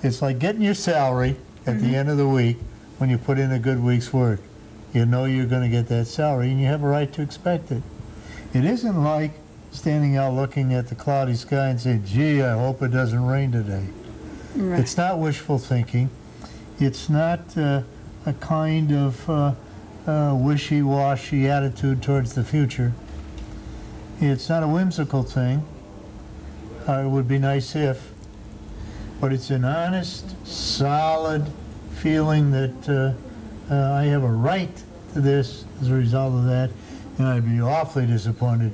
It's like getting your salary at the end of the week when you put in a good week's work. You know you're going to get that salary, and you have a right to expect it. It isn't like standing out looking at the cloudy sky and saying, gee, I hope it doesn't rain today. Right. It's not wishful thinking. It's not a kind of wishy-washy attitude towards the future. It's not a whimsical thing. It would be nice if, but it's an honest, solid feeling that I have a right to this as a result of that, and I'd be awfully disappointed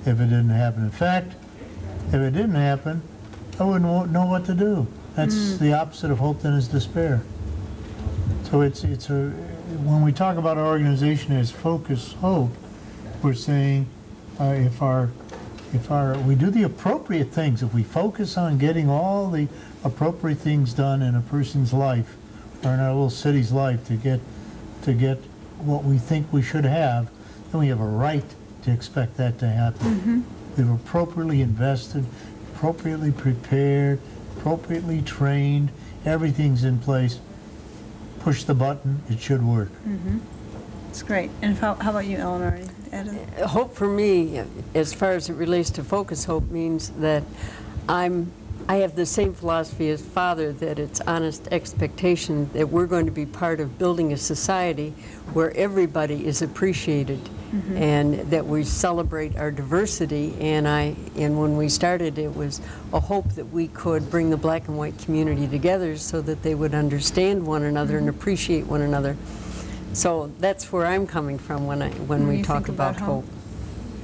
if it didn't happen. In fact, if it didn't happen, I wouldn't know what to do. That's the opposite of hope, then, is despair. So when we talk about our organization as Focus Hope, we're saying if we do the appropriate things, if we focus on getting all the appropriate things done in a person's life or in our little city's life to get what we think we should have, then we have a right to expect that to happen. We've appropriately invested, appropriately prepared, appropriately trained, everything's in place. Push the button, it should work. That's great. And how about you, Eleanor? Hope for me, as far as it relates to Focus Hope, means that I have the same philosophy as Father, that it's honest expectation that we're going to be part of building a society where everybody is appreciated and that we celebrate our diversity. And when we started, it was a hope that we could bring the black and white community together so that they would understand one another and appreciate one another. So that's where I'm coming from when we talk about hope.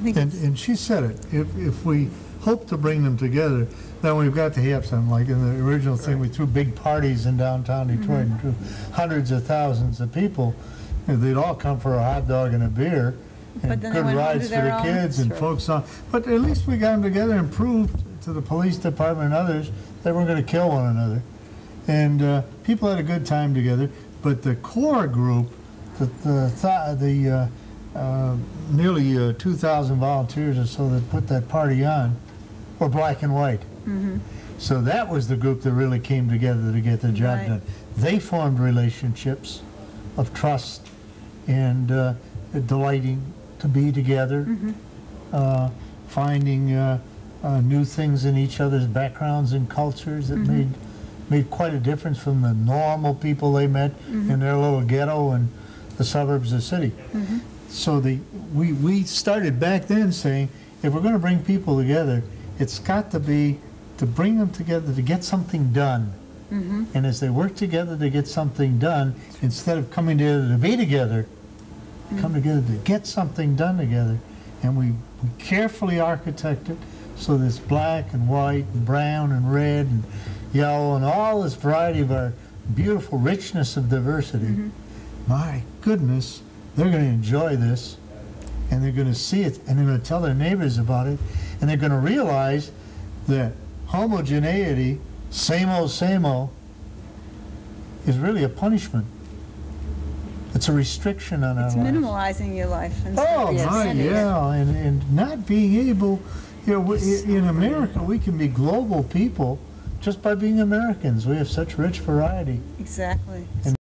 And she said it. If we hope to bring them together, then we've got to have something. Like in the original thing, we threw big parties in downtown Detroit and drew hundreds of thousands of people. They'd all come for a hot dog and a beer, and good rides for the kids and folks on. But at least we got them together and proved to the police department and others they weren't going to kill one another. And people had a good time together. But the core group, the nearly 2,000 volunteers or so that put that party on, were black and white. So that was the group that really came together to get the job done. They formed relationships of trust and delighting to be together, finding new things in each other's backgrounds and cultures that made quite a difference from the normal people they met in their little ghetto and the suburbs of the city. So we started back then saying, if we're going to bring people together, it's got to be to bring them together to get something done. And as they work together to get something done, instead of coming together to be together, come together to get something done together. And we carefully architect it so this black and white and brown and red and yellow and all this variety of our beautiful richness of diversity. My goodness, they're going to enjoy this, and they're going to see it, and they're going to tell their neighbors about it, and they're going to realize that homogeneity, same old, is really a punishment. It's a restriction on our lives. It's minimalizing your life. Oh, my, yeah, and not being able, you know, in America, we can be global people just by being Americans. We have such rich variety. Exactly. And